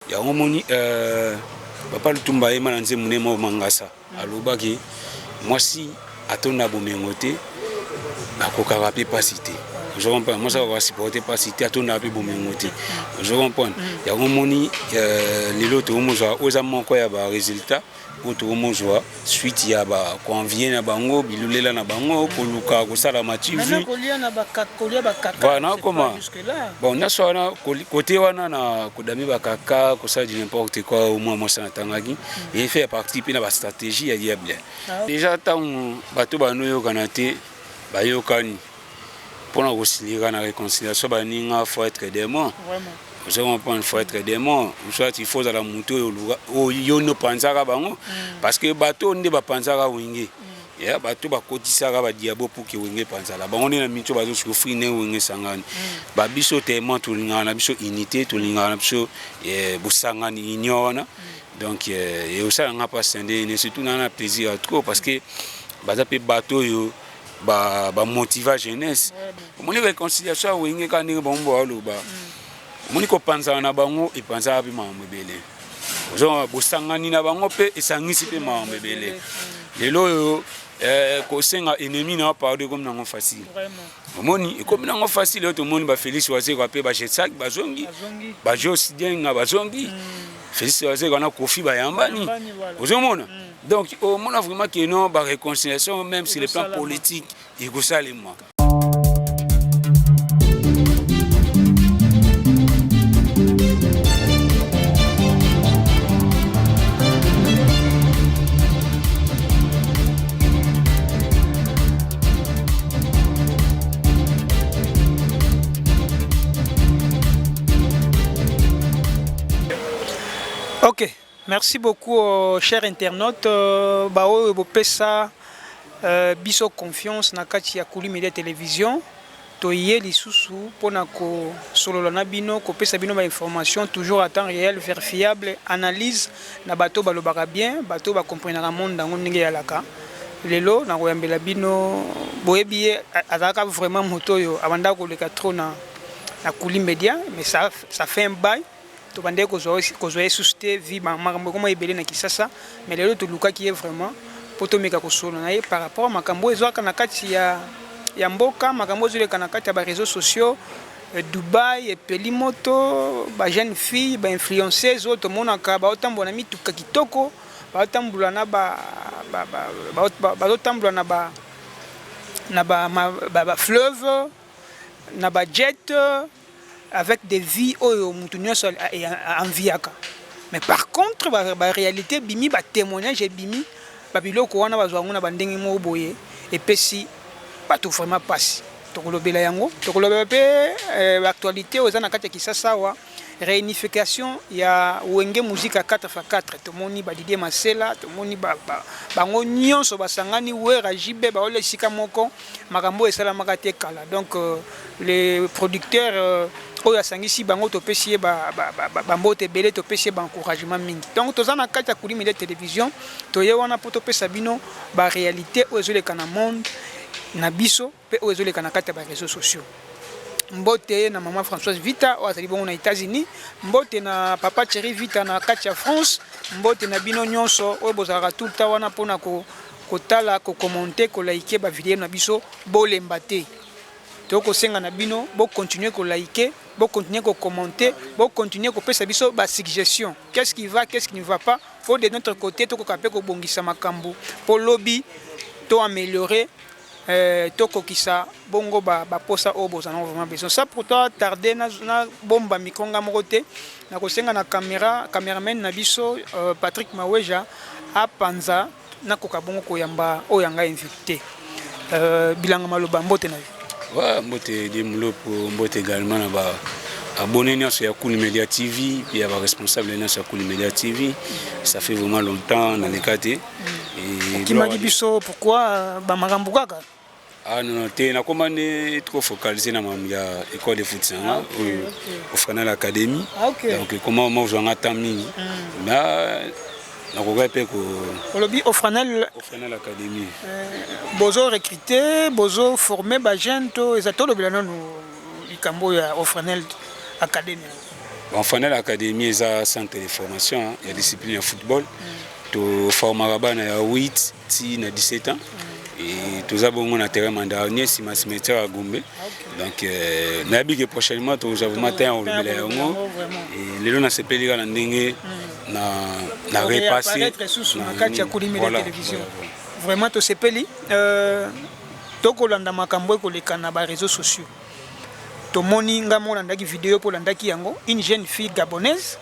ya omoni papa Lutumba ema na nzembo ne mo mangasa alobaki mwasi atona bomengo te akokaka pe pasité. Je comprends. Moi, ça va supporter pas si tu as ton appui pour me monter. Je comprends. Il y a un moni, les autres, aux amants, quoi, il y a un résultat. Autre joie, suite, il y a quand vient à Bango, il est là, Bango, pour Luka, pour ça, la matière. Voilà, comment? Bon, on a soit côté, on a Kodami Bakaka, pour ça, n'importe quoi, au moins, moi, ça n'a tangagi. Et il fait partie de la stratégie, il y a bien. Déjà, tant bateau, Banoyo, Kanate, Bayokani. Pour la réconciliation, il faut être démon. Il faut être démon. Soit il faut la montée au yono panzara bango parce que bateau ne va panzara wingi. Ya bateau ba kotisara ba diabo pour que wingi panzara. Ba on est na mito bazo souffrir ne wingi sangani. Ba biso témoin tout lingana biso unité tout lingana biso busangani union. Donc et aussi on a pas scindé ne surtout on a plaisir trop parce que bateau yo ba motiver jeunesse moni réconciliation wingi ka ni bombo aloba moni ko panza na bango e panza bi mambe belé ozo bosangani na bango pe esangisi pe mambe belé lelo yo ko senga ennemi na parler comme na facile moni e comme na facile to moni ba Félix Wazé ko pe ba jetsak bazongi ba Josi Dienga bazongi Félix Wazé ko na Kofi ba yambani ozo mona. Donc, on a vraiment que non, la réconciliation, même sur le plan politique, il faut ça les mois. Ok. Merci beaucoup, chers internautes. Bao Bopesa biso confiance na kati ya Kuli Media Télévision. Toye lisusu pona ko solo na bino ko pesa bino ba information toujours à temps réel, vérifiable, analyse na bato balobaka bien, bato ba comprendre la monde ndango ndenge ya laka. Lelo na koyambela bino boyebi azaka vraiment moto yo abanda ko leka trop na Kuli Media, mais ça fait un bail. To bande ko zoe susté vie makambo comme ebele na Kisasa mais lelo to luka qui est vraiment poto meka ko solo na ye par rapport à makambo ezwaka na kati ya mboka makambo ezoleka na kati ya ba réseaux sociaux Dubaï et Pelimoto ba jeune fille ba influenceuse auto monaka ba otambola mituka kitoko ba otambola na ba otambola na ba fleuve na ba jet avec des vies en viaka. Mais par contre, la réalité, bimi, ba témoignage bimi, babilo ko wana bazwangu na bandengi mo boye et puis si pas tout vraiment passe. Tokolobela yango, tokolobela pe l'actualité aux ana kati Kisasa wa réunification ya wenge musique à 4x4 to moni ba Didier Masela to moni bango nyonso basangani wera jibe ba ole sika moko makambo esala makate kala. Donc les producteurs oya sangisi bango to pesier ba mbote belé to pesier ba encouragement mingi. Donc tozana kati ya Kuli Media Télévision to ye wana poto pesa bino ba réalité ozole kana monde na biso pe ozole kana kati ya ba réseaux sociaux. Mbote na maman Françoise Vita o azali bongo na États-Unis, mbote na papa Thierry Vita na kati ya France, mbote na bino nyonso o bozaka tout ta wana pona ko tala ko commenter ko liker ba vidéo na biso bolemba te. Toko senga na bino bo continuer ko liker, bo continuer ko commenter, bo continuer ko pesa biso ba suggestion. Qu'est-ce qui va, qu'est-ce qui ne va pas? Faut de notre côté toko kapé ko bongisa makambo pour lobby to améliorer toko kisa bongo ba posa obo ça non vraiment besoin ça pour toi tarder na bomba mikonga mokote na kosenga na cameraman na biso Patrick Maweja a panza na koka bongo ko yamba o yanga invité bilanga maloba mbote na ouais mbote de mlopo mbote également na ba abonné sur ya Kuli Media TV puis ya ba responsable na sur Kuli Media TV ça fait vraiment longtemps dans les quartiers et qui m'a dit biso pourquoi ba makambo kaka. Ah non, tu es commandé trop focalisé dans l'école de foot, au Fresnel Academy. Donc comment moi je vais attendre, mais on va répéter au Fresnel Academy. Bozo recruté, bozo formé, bajento, et ça tout le bilan nous, il cambo au Fresnel Academy. Enfin, l'académie est un centre de formation, il y a discipline de football. Tu formes à 8, 17 ans. Et tout ça, on a terrain mandarinier, si ma cimetière à Gombe. Donc, nabi prochainement, tu as matin au Lébélé. Et les gens ne se payent pas na repassé. Vraiment, tu sais pas. Tokolanda makambo koleka na ba réseaux sociaux. Tomoni nga molandaki vidéo pour landaki yango une jeune fille gabonaise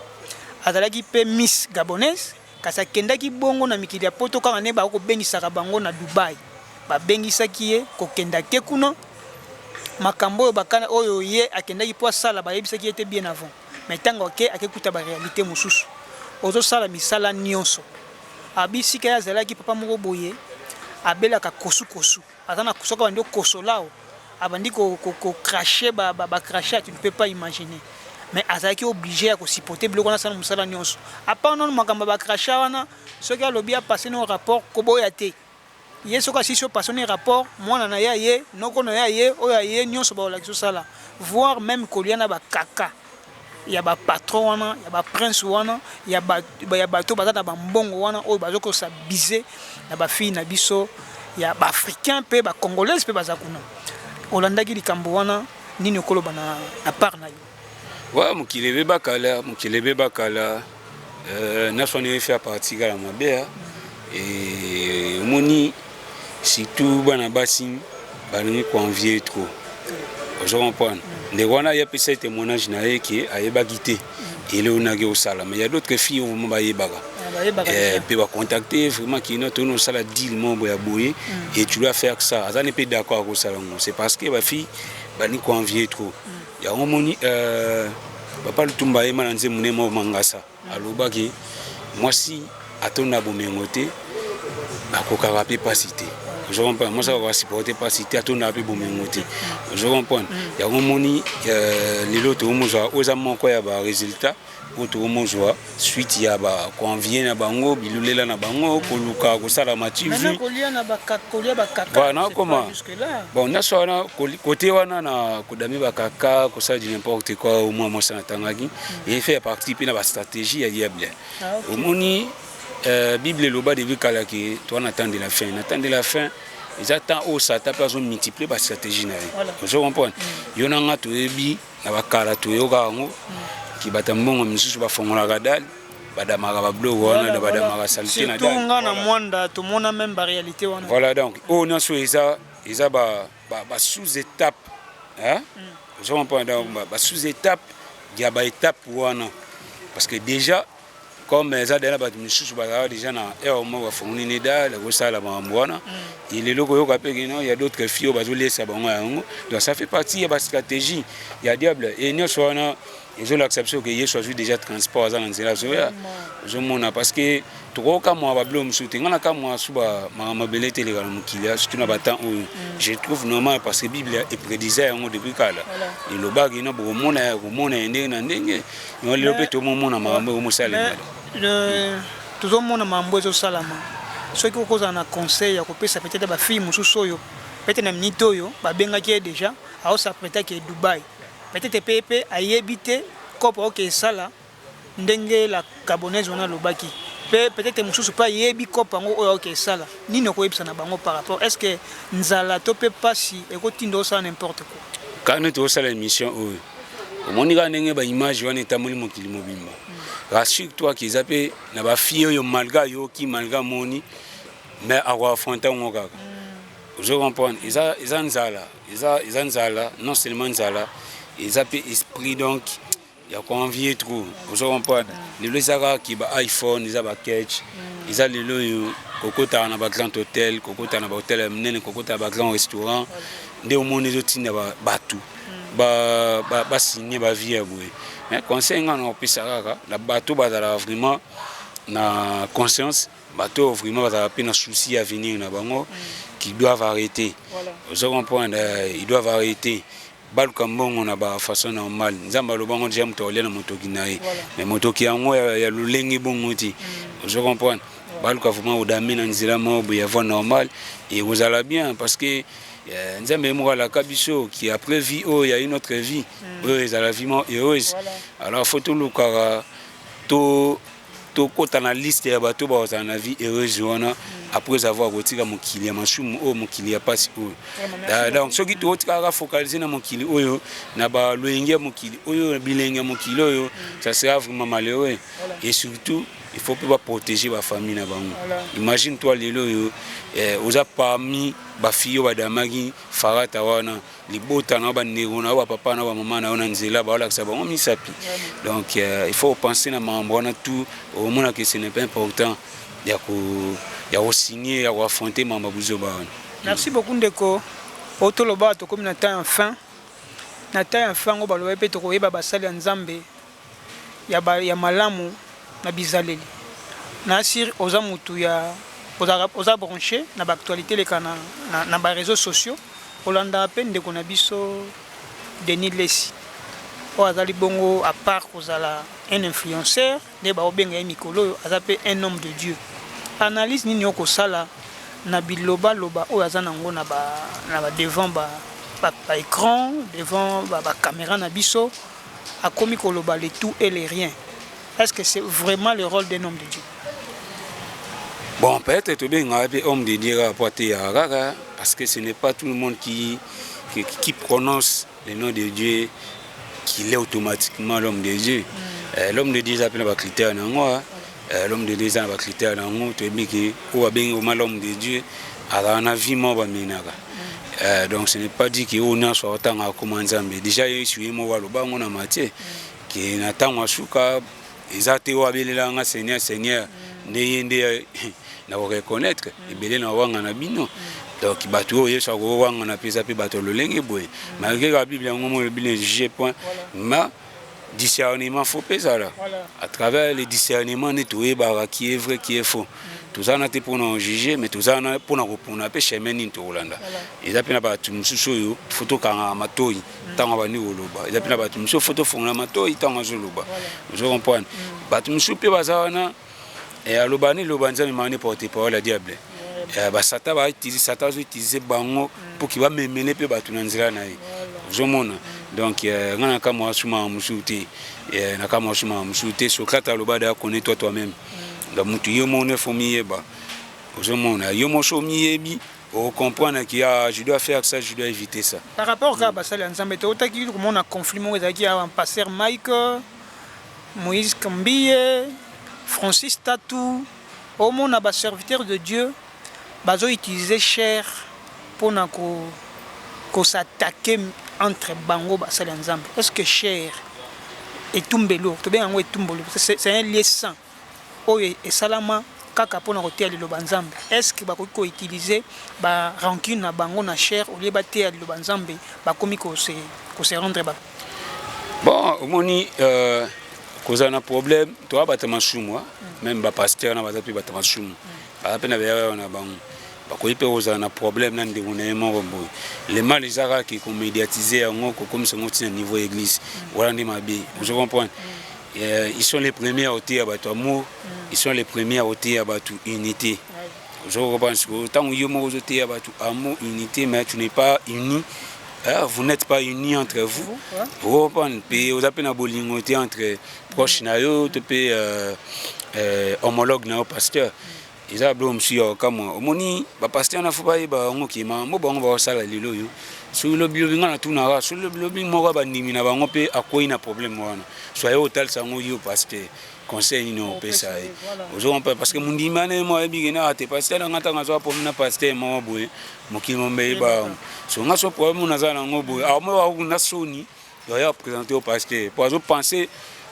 azalaki pe Miss gabonaise kasa kendaki bongo na mikili ya poto kaka ne ba ko bengisaka bango na Dubai ba bengisaki ye ko kenda ke kuna makambo bakana oyo ye akendaki po sala ba yebisaki était bien avant mais tango ke akekuta ba réalité mususu ozo sala misala nyonso abisi ka azalaki papa moko boye abela ka kosu atana soka bandi kosolao abandi ko cracher ba cracher, tu ne peux pas imaginer mais azaki obligé à supporter biloko na sana musala nyonso apa non makamba ba cracher wana soki alobi a passer no rapport ko boya te ye soka si so passer no rapport mwana na ya ye noko na ya ye oya ye nyonso ba la sala voir même koliana ba kaka ya ba patron wana ya ba prince wana ya ba to bazata ba mbongo wana oyo bazoko sa biser na ba fille na biso ya ba africain pe ba congolais pe bazakuna olandaki likambo wana nini okoloba na part na yo wa mukilebe bakala na soni fait partie la mabea et moni surtout bana basi bani convier trop je comprends les wana ya pesa témoignage na yeke ayeba quitté et le onage au sala mais il y a d'autres filles au moment bayebaka et puis va contacter vraiment qui notre nous sala deal membre ya boye et tu dois faire ça ça n'est pas d'accord avec ça c'est parce que ma fille bani convier trop il y a un moni papa le tumba ema nanze munemo mangasa alobaki moi si atona bomengote akoka rapé pas cité je comprends moi ça va supporter pas cité atona rapé bomengote je comprends il y a un moni les autres moza ozamon ko ya ba résultat auto moza suite ya ba convient na bango bilulela na bango koluka ko sala mativu maintenant kolia na ba kolia ba kaka voilà comment bon na sona côté wana na kodami ba kaka ko sala n'importe quoi au moins moi ça tangaki et fait partie puis na ba stratégie ya diable au moni bible loba de kala ki toi n'attendre la fin ils attendent au ça ta personne multiplier ba stratégie na je comprends yona nga to ebi na ba kala to yoka ngo ki batambongo misusu ba fongola gadal badamaka ba blog wana na badamaka salté na dal surtout na mwanda to mona même ba réalité wana voilà donc on so isa ba sous étape hein je comprends donc ba sous étape ya ba étape wana parce que déjà comme ça déjà ba misusu ba déjà na au moins fongoni ne dal ko sala ba mbwana il est loko yoka pe il y a d'autres filles ba zo laisser bango yango donc ça fait partie ya ba stratégie ya diable et nous so na ils ont l'acceptation que Yesu choisi déjà transport dans la zoya je m'en parce que trop comme moi bablom souté ngana ka moi suba mabele télé ga mukila surtout na batan je trouve normal parce que Bible est prédisait en depuis kala il lo bagi no bo mona ndenge na ndenge no le peto mona mambo mo sala le tout mona mambo zo salama ceux qui cause na conseil ya ko pesa peut-être ba fille mususu yo peut-être na minito yo ba benga ki déjà a sa prêter que Dubai peut-être pepe ayebité kopo OK sala ndenge la gabonaise wana lobaki peut-être mususu pas yebi kopo ngo OK sala nino ko yebisa na bango par rapport est-ce que nzala to peut pas si e ko tindo ça n'importe quoi quand nous to sala émission au monika ndenge ba image wana etamoli mokili mobimba rassure-toi qu'ils appellent na ba fille yo malga yo ki malga moni mais awa affronter ngo kaka je comprends ils en nzala non seulement nzala ils appellent esprit donc il y a convié trop je comprends les lezaka ki ba iPhone ils a ba catch ils a les lo kokota na ba grand hôtel kokota na ba hôtel mnene kokota ba grand restaurant nde au monde zotina ba batu ba signer ba vie aboué mais conseil ngana opesa kaka la bateau bazala vraiment na conscience bateau vraiment bazala pe na souci à venir na bango qui doivent arrêter je comprends ils doivent arrêter baluka mbongo na ba façon normale nzamba lo bango déjà mutolé na motoki nae mais motoki yango ya lulengi bongo ti je comprends baluka vraiment odamé na nzila mo ya voie normale et vous allez bien parce que nzambe moko alaka biso qui après vie il y a une autre vie à la vie heureuse. Alors faut tout lukaka to kota na liste ya bato ba za na vie heureuse wana après avoir retiré mon kili ya masumu mon kili ya pasi donc soki to tika focaliser na mon kili oyo na ba loyenge mon kili oyo bilenge mon kili oyo ça sera vraiment malheureux et surtout il faut pas protéger la famille na bango. Imagine toi lelo yo oza parmi ba fiyo ba damagi farata wana libota na ba ndeko na ba papa na ba mama na ona nzela ba ola sabango misapi. Donc il faut penser na mambo na tout au moins que ce n'est pas important ya ko signer ya ko affronter mama buzo ba. Merci beaucoup ndeko. Otoloba to comme na temps enfin. Na temps enfin ngo ba lo pe to ko yeba ba sali nzambe ya malamu na bizaleli na sir oza mutu ya oza branché na ba actualité le kana na ba réseaux sociaux olanda pe ndeko na biso Denis Lesi o azali bongo à part kozala un influenceur de ba obenga mikolo aza pe un homme de Dieu. Analyse nini okosala na biloba loba o aza nango na ba devant ba écran devant ba caméra na biso akomi koloba le tout et les rien. Est-ce que c'est vraiment le rôle d'un homme de Dieu? Bon, peut-être que bien un homme de Dieu parce que ce n'est pas tout le monde qui prononce le nom de Dieu qu'il est automatiquement l'homme de Dieu. L'homme de Dieu s'appelle un critère dans moi. L'homme de Dieu c'est un critère dans moi. Tu dis que bien l'homme de Dieu a un vie mort donc ce n'est pas dit que on a soit autant à commencer. Déjà je suis moi le bas on a matière qui n'attend Suka. Ils ont été au Seigneur, na reconnaître et belé na wanga na bino donc bato yo sa wanga na pesa pe bato lolenge boy malgré la Bible ngomo le bien juger point ma discernement faut pesa là à travers le discernement nettoyer ba qui est vrai qui est faux tout ça na te pour nous juger mais tout ça na pour na pe chemin ni to Holanda ils appellent ba tu msusu yo photo kanga matoi tanga ba ni oloba ils appellent ba tu msusu photo fonga matoi tanga zoloba vous comprenez ba tu msusu pe bazana et alobani lobanza mani porter parole à diable ba sata ba utiliser bango pour qu'il va memeler pe ba tunanzira na vous mona donc ngana kama wasuma musuti na kama wasuma musuti Socrate alobada connais-toi toi-même donc mutu yomo ne fomiye ba vous mona yomo somiyebi on comprend que je dois faire ça, je dois éviter ça. Par rapport à Bassali Nzambe, tu as dit que mon conflit un pasteur Mike, Moïse Kambie, Francis Tatou, au monde a serviteur de Dieu, bazo utiliser chair pour s'attaquer entre bango Bassali Nzambe. Est-ce que chair et tumbelo, c'est un lieu saint. Et salama kaka pona kotia le banzambe. Est-ce que bako utiliser ba rancune na bango na chair au lieu batia le banzambe ba komi ko se rendre ba. Bon, omoni cause un problème, toi batama chumwa, même ba pasteur na bazapi batama chum. Ba pena ba na bango. Ba ko ipe oza na problème nan de monemo bombo. Les mal les ara qui ko médiatiser en comme ce mot niveau église. Voilà ndi mabe. Vous comprenez? Ils sont les premiers à ôter à battre amour, ils sont les premiers à ôter à battre unité. Je pense que tant que vous ôtez à battre amour, unité, mais tu n'es pas uni, vous n'êtes pas unis entre vous. Vous comprenez? Vous appelez la bolingoté entre proches, homologues, pasteur. Ils ont blâmé sur comme au pasteur n'a pas eu qui m'a bon ça sur le building na tunara sur le building moko ba ndimi na bango pe akoyi na problème wana soyez hôtel sango yo parce que conseil ni on peut ça aujourd'hui parce que mundi mané mo ebi na ate pasteur ngata ngazo po na pasteur mo boye mokimo mbe ba so ngaso problème na za na ngo boye a mo wa na soni yo ya présenter au pasteur pour penser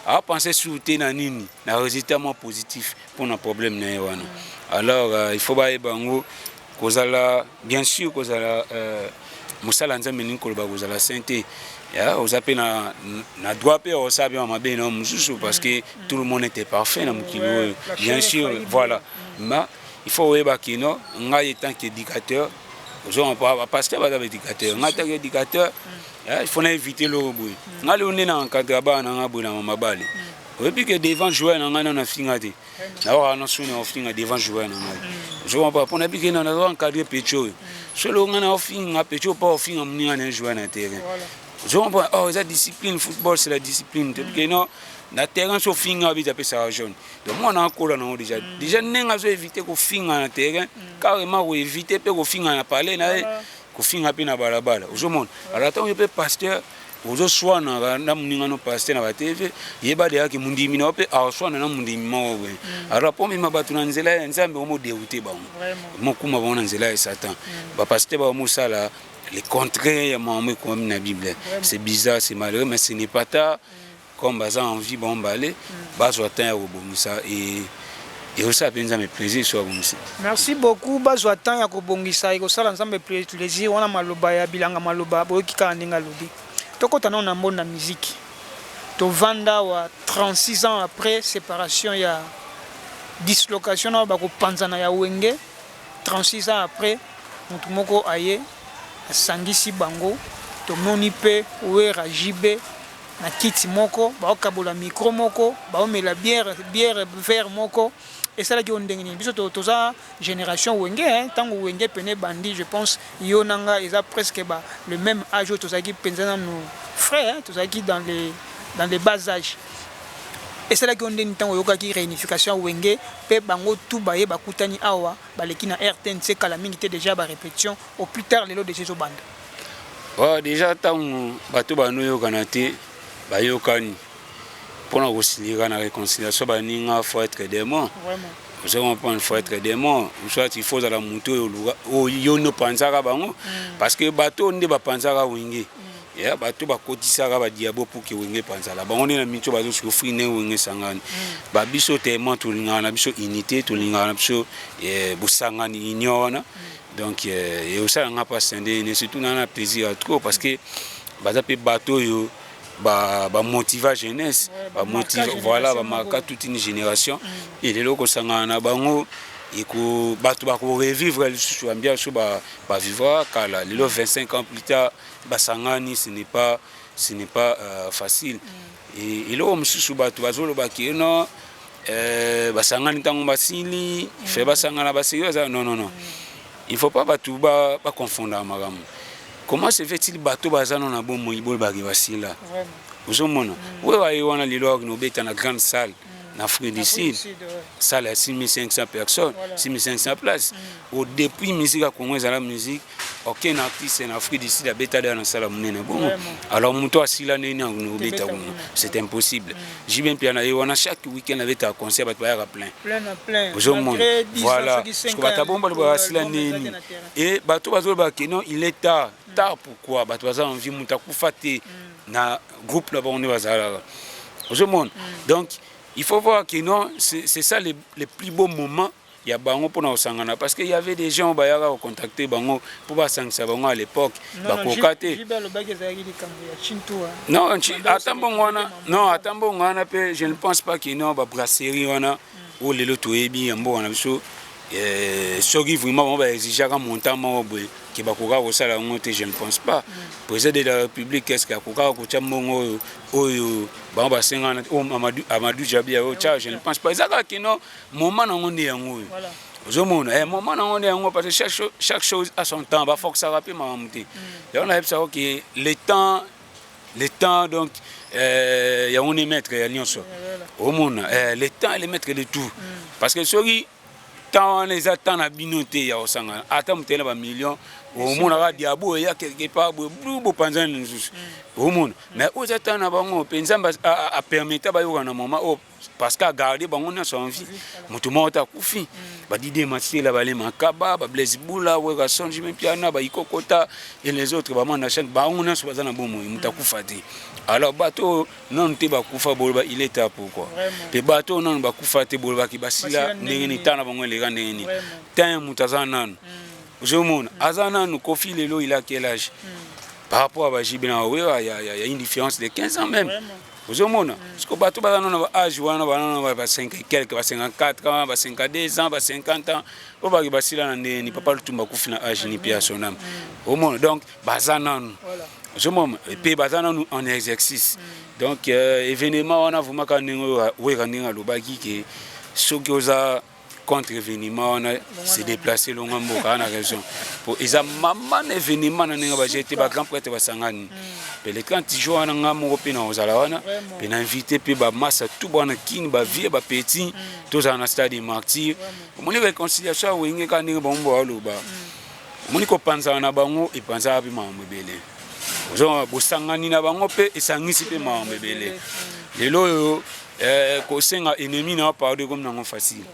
à penser sur na nini na résultat positif pour un problème na wana alors il faut ba bango kozala bien sûr kozala musala nzambe ni koloba kozala sainteté ya ozape na droit pe osabe ma mabe na mususu parce que tout le monde était parfait na mukilo bien sûr voilà mais il faut weba kino ngai étant qu'éducateur on pas pasteur ba éducateur ngai tant qu'éducateur il faut éviter le boui ngai on est na encadrer ba na ngabula mabali Et puis que devant jouer dans on a fini de alors on a sonné on finit devant jouer dans je vois pas on a piqué dans on cadre pécho solo on a fini à pécho pas fini on a jouer dans terrain je vois oh la discipline football c'est la discipline que non na terrain so fini habite après ça jaune donc moi on a encore là déjà n'enga so éviter ko fini na terrain carrément ko éviter pe ko fini na parler na ko fini pe na balabala je monte alors tant que pasteur ozo swana na muninga no pasteur na ba TV yeba de yaki mundimi na ope a swana na mundimi mawe alors pour mi mabatu na nzela ya nzambe omo dérouter ba mo kuma ba na nzela ya satan ba pasteur ba mo sala les contraires ya mamwe comme na Bible c'est bizarre c'est malheureux mais ce n'est pas tard comme baza envie bon balé bazwa temps ya kobongisa et aussi penza me plaisir so bonisi merci beaucoup bazwa temps ya kobongisa et kosala nzambe plaisir wana maloba ya bilanga maloba boki ka ndinga lobi tokota na mbona musique to vanda wa 36 ans après séparation ya dislocation na ba ko panzana ya wenge 36 ans après mutu moko aye asangisi bango to moni pe wera jibe na kiti moko ba okabola micro moko ba omela bière verre moko et ça là qui on ndengini biso toza génération wenge hein tango wenge pene bandi je pense yo nanga ils a presque ba le même âge toza ki penzana nos frères hein toza ki dans les bas âges et ça là qui on ndengini tango yoka ki réunification wenge pe bango tout baye bakutani awa baleki na RTNC kala mingi te déjà ba répétition au plus tard lelo de ces bande oh déjà tango bato bano yo kanate bayokani pour nous aussi la réconciliation baninga faut être démon vraiment je comprends faut être démon soit il faut la moto au yo no panzaka bango parce que bateau ndé ba panzaka wingi ya bateau ba kotisaka ba diabo pour que wingi panzala bango na mito bazo souffrir ne wingi sangani ba biso tellement tout lingana biso unité tout lingana biso busangani union donc et aussi on a pas scindé surtout on a plaisir trop parce que baza pe bateau yo ba motiver jeunesse ba motiver voilà ba marquer toute une génération et les locaux sangana bango et ko bato ba ko revivre le ambiance ba vivre kala les 25 ans plus tard ba sangani ce n'est pas facile et le msusu bato bazolo ba ki non ba sangani tango basili fait ba sangana ba sérieux non il faut pas bato ba confondre magamu. Comment se fait-il bateau bazano na bon moibol bagi wasila vous mona ouais ouais on a lilo no beta na grande salle en Afrique du Sud salle à 6500 personnes 6500 places au depuis musique à Congo la musique aucun artiste en Afrique du Sud a beta dans la salle munene bon alors muto asila nene no beta c'est impossible j'ai bien piano et on a chaque week-end avec un concert à plein vous mona voilà je crois ta bombe le asila nene et bateau bazolo ba non il est tard pourquoi bato baza envie muta kufate na groupe là on est bazala au monde donc il faut voir que non c'est ça les plus beaux moments il y a bango pour nous sangana parce qu'il y avait des gens bayaka contacter bango pour ba sangisa bango à l'époque ba kokate non attends wana pe je ne pense pas que non ba brasserie wana ou les loto ebi mbo wana biso soki vraiment on va exiger un montant boy qui va courir au salaire monter je ne pense pas président de la République qu'est-ce qu'il a courir au chambongo oyo ba ba 50 Amadou Djabi au tcha je ne pense pas ça que non moment on est yango je monde moment on est yango parce que chaque chose a son temps ba faut que ça rapidement monter et on a ça que le temps donc ya on est maître ya nyonso au monde le temps est le maître de tout parce que sorry tant les attend à binoté ya osanga attend mutela ba millions au monde a diabo ya quelque part bo panza nzus au monde mais aux attend na bango penzamba a permettre ba yo na moment parce qu'à garder bango na son vie mutu mota kufi ba dide matila ba le makaba ba blaze bula we ga sonji même piana ba ikokota et les autres ba manda chaîne ba on na so bazana bomo muta kufati alors bateau non te ba kufa bolba il est à pourquoi te bateau non ba kufate bolba ki basila ndenge ni tana bango le ndenge ni temps mutazana je monde azana nous Kofi lelo il a quel âge par rapport à Bajibina il y a une différence de 15 ans même ozomona parce que bato baza na âge wana bana ba 5 et quelques ba 54 ans ba 52 ans ba 50 ans o ba basila na ndeni papa lutumba kufina âge ni pia sonam omona donc baza nanu ozomona et puis baza nanu en exercice donc événement wana vraiment ka ningo weka ninga lobaki ke soki oza contre-événement, c'est déplacé longuement à la raison. Pour ils ont maman événement na ninga ba jeté ba grand prêtre ba sangani. Mais les quand ils jouent na ngamo opina ozalawana, pe na invité pe ba massa tout bana king ba vie ba petit, tous en stade martyr. Moni réconciliation wenge ka ninga bombo aloba. Moni ko panza na bango e panza bi mambe bele. Ozo bo sangani na bango pe esangisi pe mambe bele. Lelo ko senga ennemi na parler comme nango facile.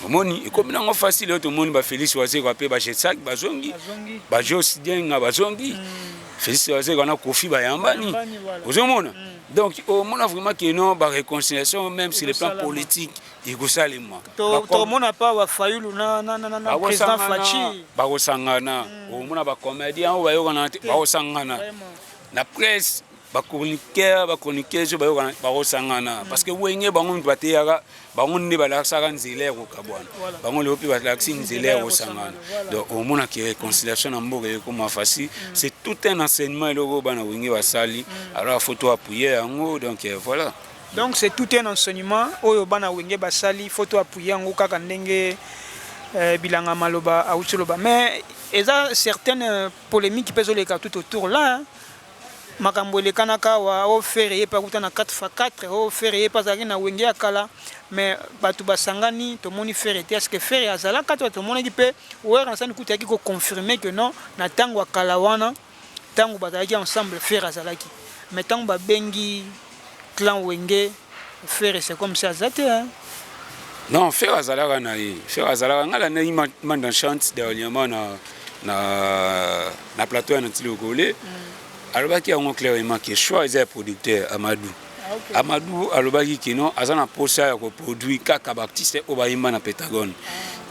Moni comme nango facile tout monde ba Félix Wazé ko pe ba jetsak ba zongi ba Jos Dienga ba zongi Félix Wazé ko na Kofi ba yambani ozomona donc au monde vraiment que non ba réconciliation même sur le plan politique il go salema to mona pa wa Fayulu na président Fachi ba ko sangana au monde ba comédien o ba yo na ba ko sangana na presse ba chroniqueur je ba ko sangana parce que wenge bango bateyaka bango ne ba la saka nzile ko kabwana bango le opi ba la nzile ko sangana donc au mona qui réconciliation na mboka comme facile c'est tout un enseignement logo bana wenge basali alors faut appuyer yango donc voilà donc c'est tout un enseignement oyo bana wenge basali faut appuyer yango kaka ndenge bilanga maloba autsoloba mais eza certaines polémiques qui pèsent les cartes tout autour là makambo lekanaka wa o faire pas kuta na 4x4 o faire pas zaki na wenge akala mais batu basangani to moni faire était est-ce que faire azala kato to moni pe ouais na sani kuta ki ko confirmer que non na tango akala wana tango bazaki ensemble faire azalaki mais tango ba bengi clan wenge faire c'est comme ça azate hein non faire azala na yi faire azala ngala na yi man chante dernièrement na plateau na Tilokole alobaki yango clairement que choix est producteur Amadou Amadou alobaki que non azana posa ya ko produit kaka baptiste obayimba na Pentagone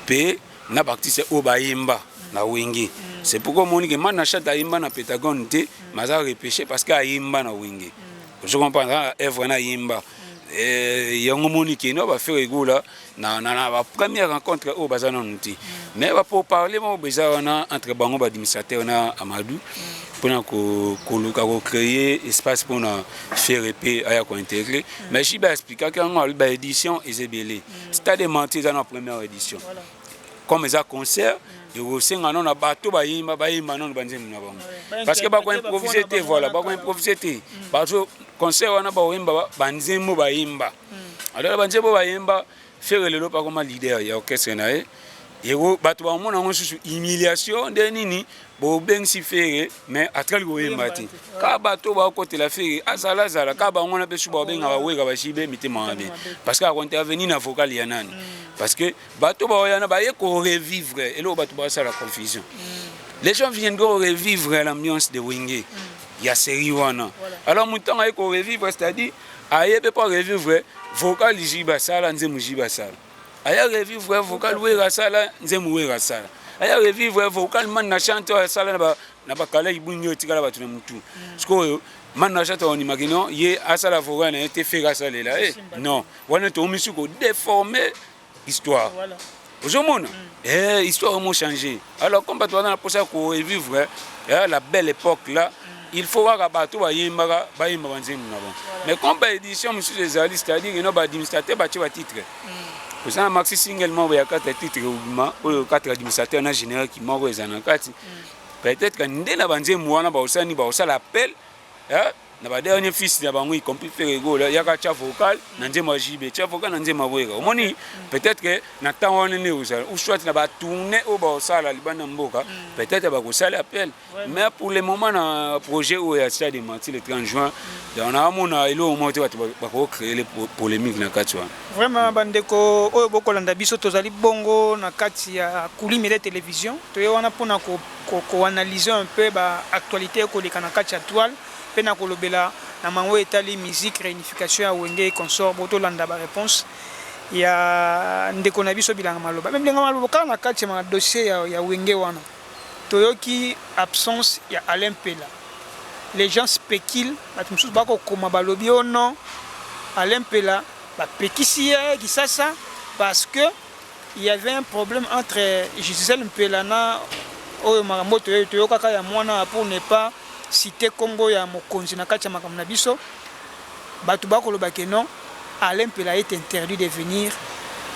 pe na baptiste obayimba na wenge c'est pourquoi monique man na chata yimba na Pentagone te maza repêché parce que ayimba na wenge je comprends œuvre na yimba yango monique no ba faire egola na ba première rencontre au bazana nti mais va pour parler mo bezana entre bango ba administrateur na Amadou pour créer espace pour faire épée à intégrer mais je vais expliquer que la édition est belée c'est-à-dire mentir dans la première édition comme ça concert de Rosenga non na bateau ba yimba non banzemu na bango parce que ba ko improviser te voilà ba ko improviser te parce que concert wana ba yimba banzemu ba yimba alors banzemu ba yimba faire le pas comme leader ya orchestre na et bato ba mona ngo susu humiliation de nini bo beng si faire mais atral go yimba ti ka bato ba côté la faire azala zala ka ba ngona be su ba benga ba weka ba shibe mitema mabe parce que a intervenir na vocal ya nani parce que bato ba yana ba ye ko revivre et là bato ba ça la confusion les gens viennent de revivre l'ambiance de Wenge il y a série wana alors mutant ay ko revivre c'est-à-dire aye be pas revivre vocal jiba sala nzemu jiba sala aya revivre vocal wera sala nzemu wera sala aya revivre vocal man na chante sala na ba kala ibunyo tikala batu na mutu sko man na chante on imagine ye asala vocal na été fait sala là non wana to misu ko déformer histoire voilà ozomona histoire mo changer alors comme bato na posa ko revivre la belle époque là il faut voir bato ba yimba banzemu na bon mais comme ba édition monsieur les ali c'est-à-dire que no ba administrateur ba titre pour ça maxi singlement il y a 4 titres ou 4 administrateurs na général qui mort les anakati peut-être que ndena banzemu wana ba osani ba osala appel na ba dernier fils ya bango y compris faire ego là ya ka cha vocal na nzema jibe cha vocal na nzema boyeka omoni peut-être que na temps on ne ou soit na ba tourner au ba osala libana mboka peut-être ba ko sala appel mais pour le moment na projet où ya stade de Manti le 30 juin on a mona ilo au moins ba ko créer les polémiques na kati wana vraiment bandeko oyo bokolanda biso tozali bongo na kati ya Kulimi de télévision to wana pona ko analyser un peu ba actualité ko lekana kati ya toile pena kolobela na mango etali musique réunification ya Wenge et consort boto landa ba réponse ya ndeko na biso bilanga maloba même ndenge maloba kana na kati ya dossier ya Wenge wana toyoki absence ya Alain Pela les gens spéculent bato mosusu bakokoma balobi o non Alain Mpela bapekisi ye Kisasa parce que il y avait un problème entre Gisèle Mpela na oyo makambo toyokaka ya mwana pour ne pas citer kombo ya mokonzi na kati ya makambo na biso bato bakolobaki non Alain Mpela est interdit de venir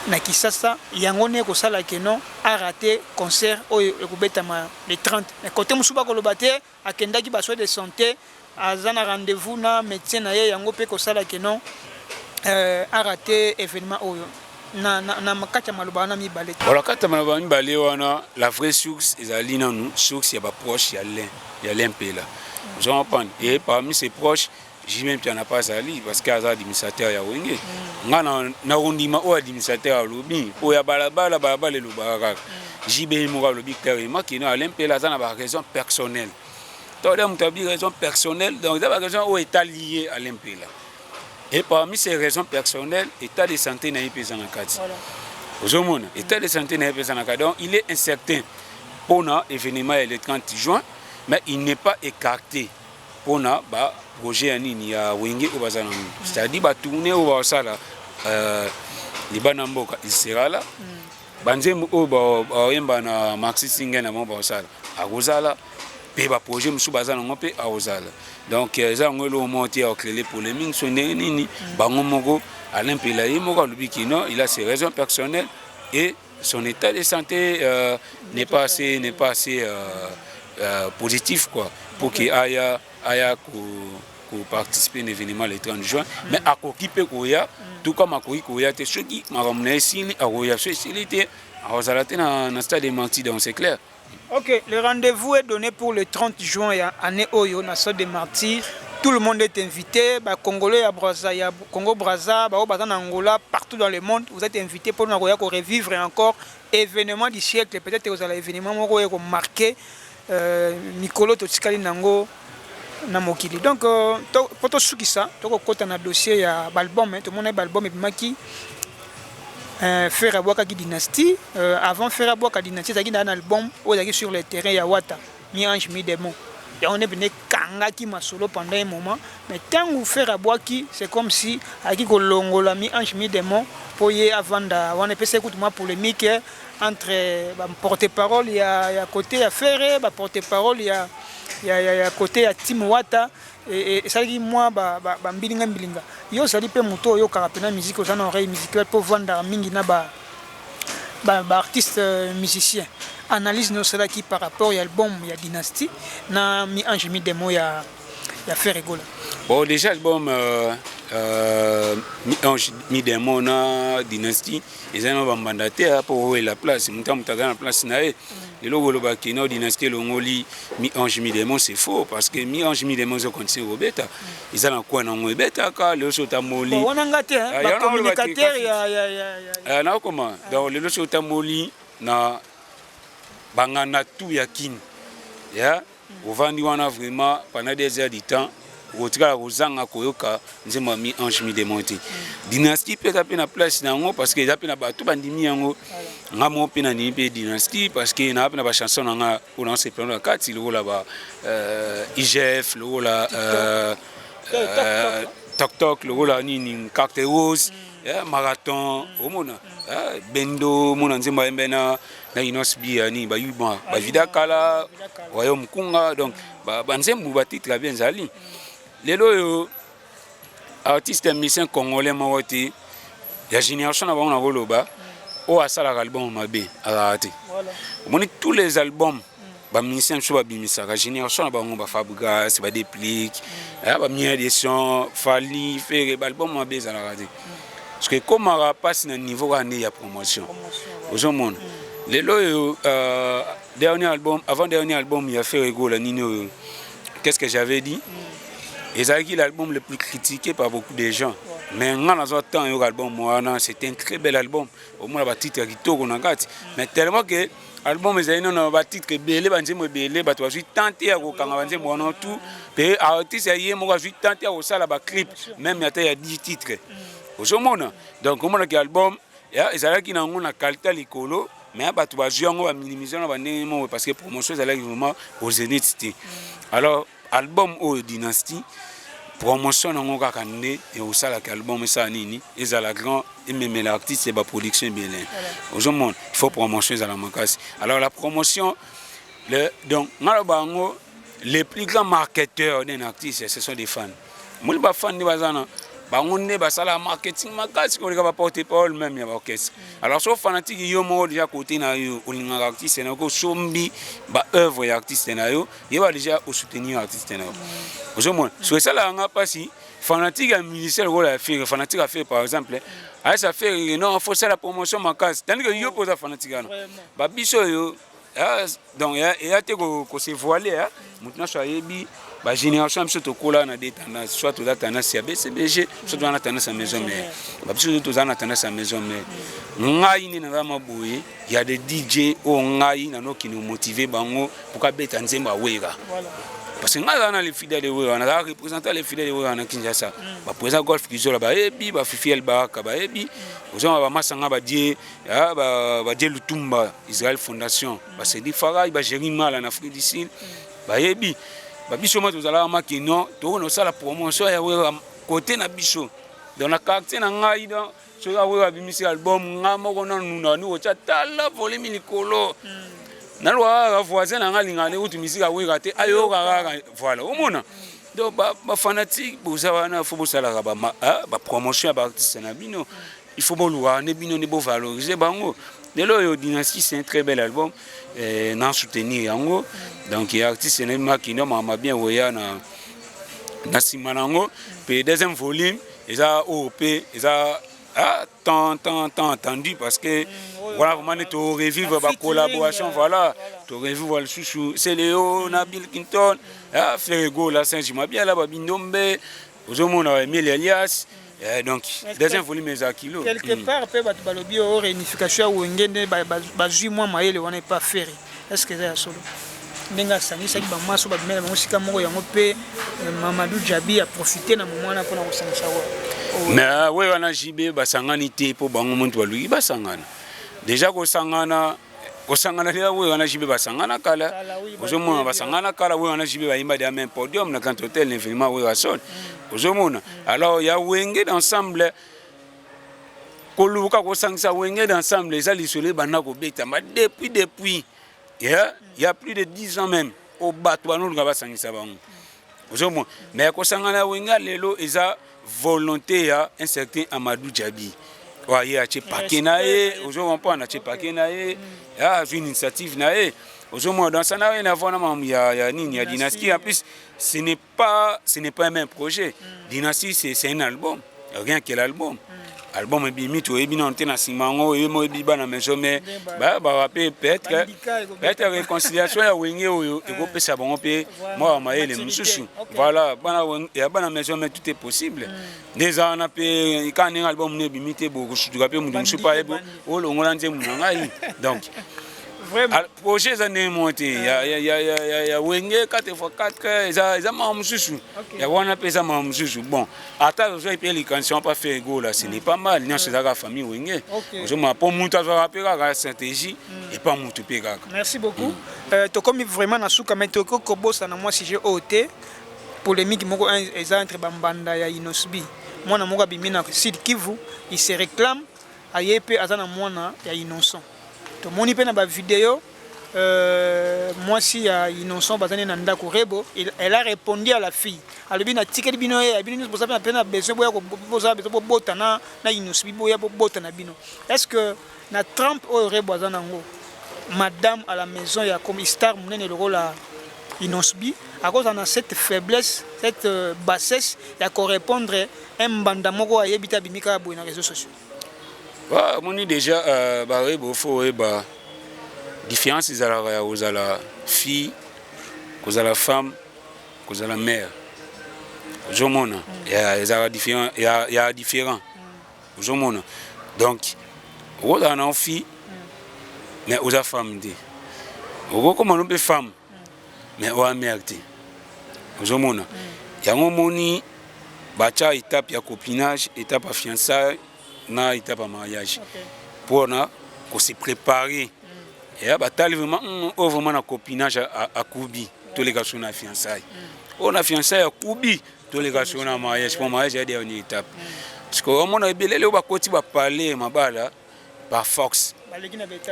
na Kisasa yango ne kosala ke non a raté concert oyo ekobetama le 30 mais côté mosusu bakoloba te akendaki basoin de santé aza na rendez-vous na médecin na ye yango mpe kosala ke non a raté événement oyo na makati ya maloba wana mibale voilà kati ya maloba mibale wana la vraie source ezali nanu source ya baproche ya Alain Mpela vous comprenez et parmi ses proches Jimé Mpiana pas ali parce que aza administrateur ya Wenge nga na rondima o administrateur ya lobi po ya balabala le lobaka JB mo lobi carrément qui na Alain Mpela aza na ba raison personnelle to dem tabi raison personnelle donc ça ba raison o état lié à Alain Mpela et parmi ces raisons personnelles état de santé na yipesa na kati vous mona état de santé na yipesa na kati donc il est incertain pour na événement le 30 juin mais il n'est pas écarté pour na ba projet ya nini ya Wenge o bazana c'est-à-dire ba tourner o ba sala libana mboka il sera là banzembo o ba yemba na Maxi Singa na mo ba sala akozala pe ba projet musu bazana ngope akozala donc ça ngolo monter au clé polémique so nini bango moko Alain Mpela moko lobiki non il a ses raisons personnelles et son état de santé n'est pas assez positif quoi pour qu'il aya pour participer à l'événement le 30 juin mais à occupé koya tout comme à koya te ceux qui m'ont signé à koya société à osalaté na stade de Martyrs donc c'est clair. OK, le rendez-vous est donné pour le 30 juin à année Oyo na stade de Martyrs. Tout le monde est invité, ba Congolais à Brazza, ya Congo Brazza, ba Angola, partout dans le monde, vous êtes invités pour nous revivre encore événement du siècle, peut-être vous allez événement qui marqué Nicolo Totsikali Nango na mokili. Donc pour tout ce qui ça, to ko na dossier ya album, tout le monde a album et maki Frère Abouaka dynastie avant Frère Abouaka dynastie ça qui un album où il sur le terrain ya Wata, mi ange mi démon. Et on est venu kangaki masolo pendant un moment, mais tant où Frère Abouaki c'est comme si aki ko longola mi ange mi démon pour y avant on est passé écoute moi polémique entre porte-parole il y a côté à Ferré, porte-parole il y a côté à Tim Wata et ça dit moi mbilinga yo sali pe moto yo karapena musique aux oreilles musicales pour vendre mingi na artiste musicien analyse no cela qui par rapport à l'album il y a dynastie na mi ange mi demo ya faire rigoler bon déjà l'album mi ange mi demo na dynastie ils ont mandaté pour la place muta mutaga na place na et le logo ba kino dynastie longoli mi ange mi demo c'est faux parce que mi ange mi demo zo continue au bêta ils ont quoi na ngo bêta ka le sota moli on a ngate ba communicateur ya na comment donc le sota moli na bangana tout yakine ya ovandi wana vraiment pendant des heures du temps otika ozanga koyoka nzema mi ange mi démonté dynastie peut taper na place nango parce que taper na bato bandimi yango ngamo pe na ni pe dynastie parce que na pe na ba chanson nga on se prendre la carte le la ba IGF le la toc toc le la ni carte rose marathon omona bendo mona nzema mbena na inosbi ani ba yuba ba vida kala royaume kunga donc ba nzembu ba titre bien zali lelo yo artiste musicien congolais mawati ya génération na bango koloba o asala album mabe arati moni tous les albums ba musicien so ba bimisa ka génération na bango ba Fabregas ba déplique ba mieux des sons fali faire album mabe za arati parce que comme on passe na niveau année ya promotion aux monde lelo yo dernier album avant dernier album il a fait rigoler nino qu'est-ce que j'avais dit et c'est l'album le plus critiqué par beaucoup de gens. Mais dans un temps, c'était un très bel album. Au moins, le titre qui tourne en gâte. Mais tellement que l'album est un titre belé, tu as tenté à tout. Et artiste, il y a tenté à faire un clip. Même il y a 10 titres. Donc, comme l'album, il y a une qualité l'écolo. Mais tu vas jouer en minimisant parce que la promotion est vraiment au zénith. Alors, album au Dynasty promotion nango kaka nde et au sala album ça nini et la grand et même l'artiste c'est ba production bien aux monde il faut promotion à la makasi. Alors la promotion donc ngalo les plus grands marketeurs d'un artiste ce sont des fans. Moi ba fan de bazana bango ne basala marketing makasi ko ba porter parole même ya orchestre. Alors so fanatique yo mo déjà côté na yo olinga artiste na ko sombi ba œuvre ya artiste na yo va déjà au soutenir artiste na yo. Aux monde so ça là nga pasi fanatique à musicien rôle à faire fanatique à faire par exemple ça fait non faut ça la promotion makasi tandis que yo posa fanatique na ba biso yo donc il y a ko se voiler maintenant so yebi la génération a des tendances, soit tu as tendance à BCBG, soit tu as tendance à maison mère. Tu as tendance à maison mère. Il y a des DJ qui nous motivent pour qu'ils nous motivent. Parce que nous avons les fidèles de Wéra, nous avons représenté les fidèles de Wéra dans Kinshasa. Nous avons golf qui sont là, nous avons Fifi Elbaka, nous avons Massanga Badie, Badie Lutumba, Israël Fondation, c'est des Farah, Jérémy en Afrique du Sud. Biso mo tozala maki non to no sala promotion ya Wéra côté na biso dans la quartier na ngai dans so ya Wéra bimisi album nga moko na nuna ni ocha tala volume likolo na lwa voisin na ngai ngane utu musique ya Wéra te ayo kaka voilà omona donc ba fanatique boza wana faut bosala ba promotion ba artiste na bino il faut bolwa ne bino ne bo valoriser bango. Delo Dynasty c'est un très bel album n'en soutenir yango donc il y a artiste nema qui n'a m'a bien voya na simanango puis deuxième volume ils a OP ils a tant entendu parce que voilà vraiment tu revivre ba collaboration voilà tu revivre le chouchou c'est Léo Nabil Kinton Ferrego la Saint-Gima bien là ba Bindombe ozomona Emile Elias. Donc, deuxième volume est à kilo. Quelque part, peut être balobi au réunification ou ngende bazui moi maïle on n'est pas ferré. Est-ce que c'est solo? Nenga sangi saki ba maso ba mela musika moko yango pe Mamadou Djabi a profité na moment na pona ko sangisa wa. Mais ouais wana jibe ba sangani te po bango muntu baluki ba sangana. Déjà ko sangana lia we wana jibe ba sangana kala. Ozomona ba sangana kala we wana jibe ba imba de même podium na quand hôtel l'infiniment we wa sol. Alors il y a Wenge d'ensemble koluka ko sangisa Wenge d'ensemble les alisolé banako beta ma depuis il y a plus de 10 ans même au bateau nous ngaba sangisa bango ozomona mais ko sangana Wenge lelo eza volonté ya un certain Amadou Djabi ouais a chepake nae ozomona pa na chepake nae ya une initiative nae ozomona dans ça na vona il y a nini ya Dynasty en plus ce n'est pas un même projet. Dynasty c'est un album, rien que l'album. Album bimi to ebi na ntena simango e mo ebi bana maison mais ba peut-être réconciliation ya Wenge oyo e ko pesa bango pe moi maele mususu. Voilà, bana maison mais tout est possible. Déjà on a pe quand un album ne bimi te bo ko sutuka pe mudu musu pa ebo o lo ngona nze munangai. Donc vraiment projet ça n'est monté il y a Wenge 4x4 ça m'a mususu ya wana pesa m'a mususu bon attends je paye les cantions pas faire go là ce n'est pas mal non c'est la famille Wenge je m'a pas monter ça rappeler la stratégie et pas monter pega. Merci beaucoup to comme vraiment na suka mais to ko bossa na moi si j'ai OT polémique moko entre bambanda ya Inosbi mwana moko bimina Sud Kivu il se réclame ayepe azana mwana ya Innocent. Mon ipena ba vidéo moi si ya Innocent bazane na ndako rebo elle a répondu à la fille alobi na ticket bino ya bino nous posa pena besoin boya ko posa besoin bota na Innocent boya bota na bino est-ce que na Trump au rebo azana ngo madame à la maison ya comme star munene le rôle à Innocent à cause de cette faiblesse cette bassesse ya ko répondre un banda moko ayebita bimika bo na réseaux sociaux. Bah, mon déjà, faut différence ils à la fille, aux à la femme, aux à la mère. Au monde, il y a différent, il y a différent. Au monde, donc, aux à la fille, mais aux à femme dit. Au comment on peut femme, mais aux à mère dit. Au monde, il y a un moment, bacha étape ya copinage, étape à fiançailles. Na étape à mariage pour se préparer et vraiment vraiment na copinage à Koubi tous les garçons na fiançailles on a fiancé à Koubi tous les gars sur un mariage pour mariage est dernière étape parce que on a belé le ba koti ba parler ma bala par force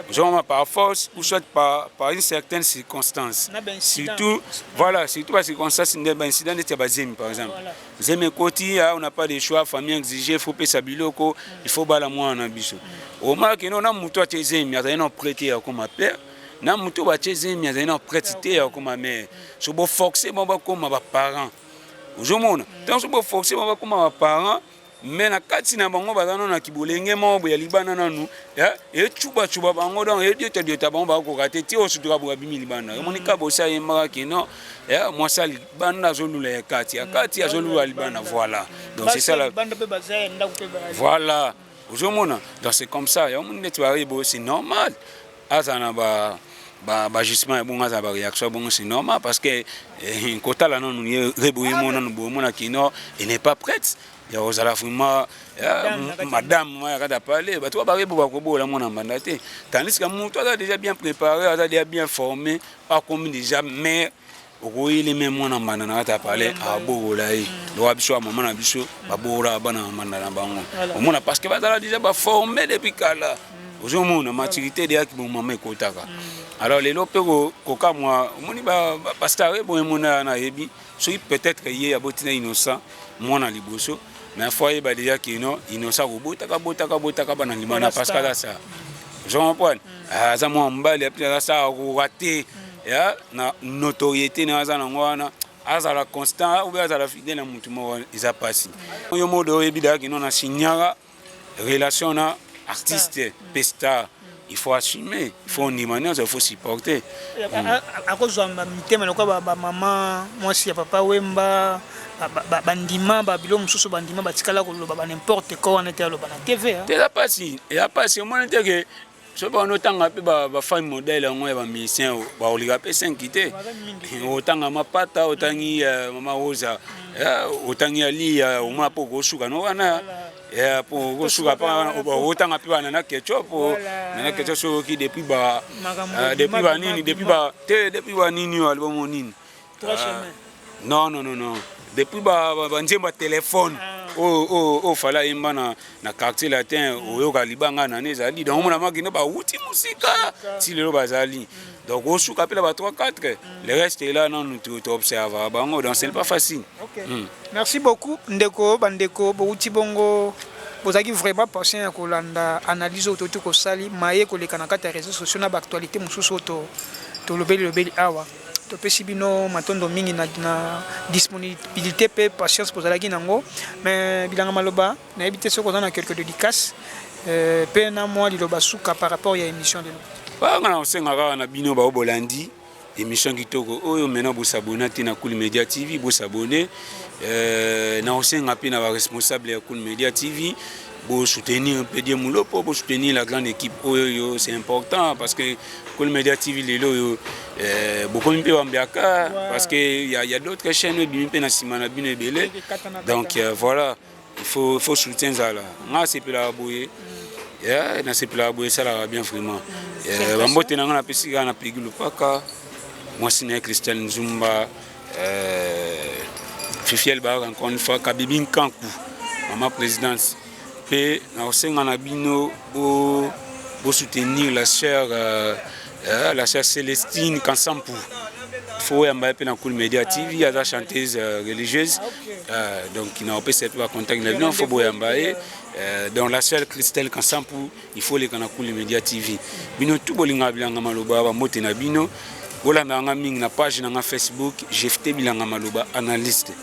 genre par force ou soit par une certaine circonstance surtout voilà surtout par circonstance d'incident de tabazim par exemple zeme koti on n'a pas de choix famille exigée faut payer sa biloko il faut bala moi en ambition au moins que non muto a tezemi a non prêté comme père na muto ba tezemi a non prêté comme mère so bo forcer bon ba comme ba parents ozomona tant so bo forcer bon ba comme ba parents mais na kati na bango bazana na kibolenge mo ya libana nanu ya e chuba bango donc e diota bango ba ko kate ti o sutura bo bimi libana monika bo sa yemba kino ya moi ça libana zolula ya kati ya zolula libana voilà donc c'est ça la voilà ozomona donc c'est comme ça ya mon netwari bo c'est normal azana ba justement bon aza ba réaction bon c'est normal parce que kota la non reboyi mona no bo mona kino il n'est pas prête ya ozala vraiment madame moi kada parler ba toi ba rebo ba ko bola mona mandate tandis que mon toi déjà bien préparé a déjà bien formé pas comme déjà mais okoyi les mêmes mona mandana ta parler a bola yi do abiso maman na biso ba bola bana mandana bango mona parce que ba déjà ba formé depuis kala ozomona maturité de ki bon maman ekotaka alors les lopego koka moi moni ba pasteur bon mona na yebi so peut-être yé abotina innocent mona liboso mais foyer ba déjà ki non innocent ko botaka bana limana parce que ça je comprends za mo mbali après ça ko raté ya na notoriété na za na ngwana azala constant ou bien azala fidèle na mutu mo isa passé yo modo yebi da ki non na signara relation na artiste pesta il faut assumer il faut nimania il faut supporter à cause de mitema na kwa ba maman moi si papa wemba bandima ba bilo mususu bandima batikala ko loba ba n'importe quoi on était loba na TV hein t'es pas si et pas si moi n'était que so ba no tanga pe ba femme modèle ngo ya ba musicien ba oliga pe 5 quitté otanga mapata otangi mama Rosa otangi ali au mwa poko suka no wana ya pour suka pa otanga pe bana na ketchup na ketchup so ki depuis ba nini depuis ba nini wa album nini non depuis ba nzemba téléphone fala imba na quartier latin oyoka libanga na nezali donc mona makino ba uti musika si lelo bazali donc osuka pela ba 3-4 le reste est là non tu observes bango donc c'est pas facile. Merci beaucoup ndeko bandeko bo uti bongo bozaki vraiment patient ko landa analyse autour ko sali maye ko lekana kata réseaux sociaux na ba actualité mususu to lobeli awa to pesi bino matondo mingi na disponibilité pe patience pozalaki nango mais bilanga maloba na ebité soko na quelques dédicaces pe na moi liloba suka par rapport ya émission de ba ngana osenga na bino ba obolandi émission kitoko oyo mena bo s'abonner na Cool Media TV bo s'abonner na osenga pe na ba responsable ya Cool Media TV pour soutenir un peu de moulot pour soutenir la grande équipe c'est important parce que Cool Media TV les lo beaucoup de ambiaka parce que il y a d'autres chaînes bien na simana bien belé donc voilà il faut soutenir ça là moi c'est pour la boyer na c'est pour la boyer ça là bien vraiment bambote na ngana pesika na pigulu paka moi c'est Christian Nzumba Fifiel Bar encore une fois Kabibin Kankou maman présidence et na osenga na bino bo soutenir la sœur Célestine Kansampou faut yamba pe na Cool Media TV à chanteuse religieuse donc il n'a pas cette va contact na bino faut boyamba donc la sœur Christelle Kansampou il faut les kana Cool Media TV bino tout bolinga bilanga maloba ba mote na bino bolanda nga mingi na page na Facebook jefte bilanga maloba analyste.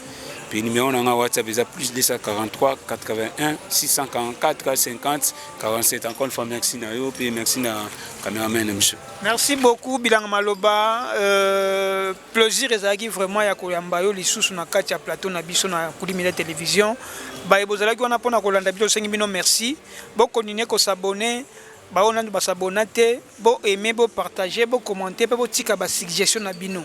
Puis numéro dans WhatsApp est plus 243 81 644 50 47. Encore une fois merci na yo puis merci na caméraman monsieur. Merci beaucoup Bilanga Maloba plaisir ezaki vraiment ya koyamba yo lisusu na kati ya plateau na biso na Cool Media télévision. Ba ebozalaki wana pona kolanda biso sengi bino merci. Bo continuer ko s'abonner ba onandi ba s'abonner bo aimer bo partager bo commenter bo tika ba suggestion na bino.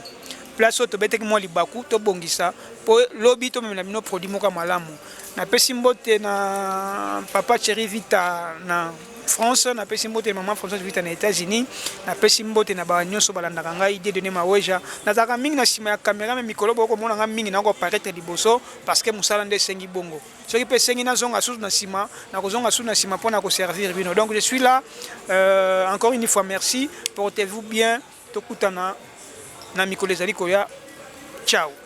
Place to bete ki mo libaku to bongisa po lobby to mena bino produit moka malamu na pesi mbote na papa Chéri Vita na France, na pesi mbote maman François vita na États-Unis, na pesi mbote na ba nyonso balandaka ngai idée donner maweja. Na taka mingi na sima ya caméra mais mikolo boko mona nga mingi na ko paraître liboso parce que musala nde sengi bongo. Ce qui peut sengi na zonga sous na sima, na ko zonga sous na sima pour na ko servir bino. Donc je suis là encore une fois merci, portez-vous bien, tokutana na mikolo ezali koya. Ciao.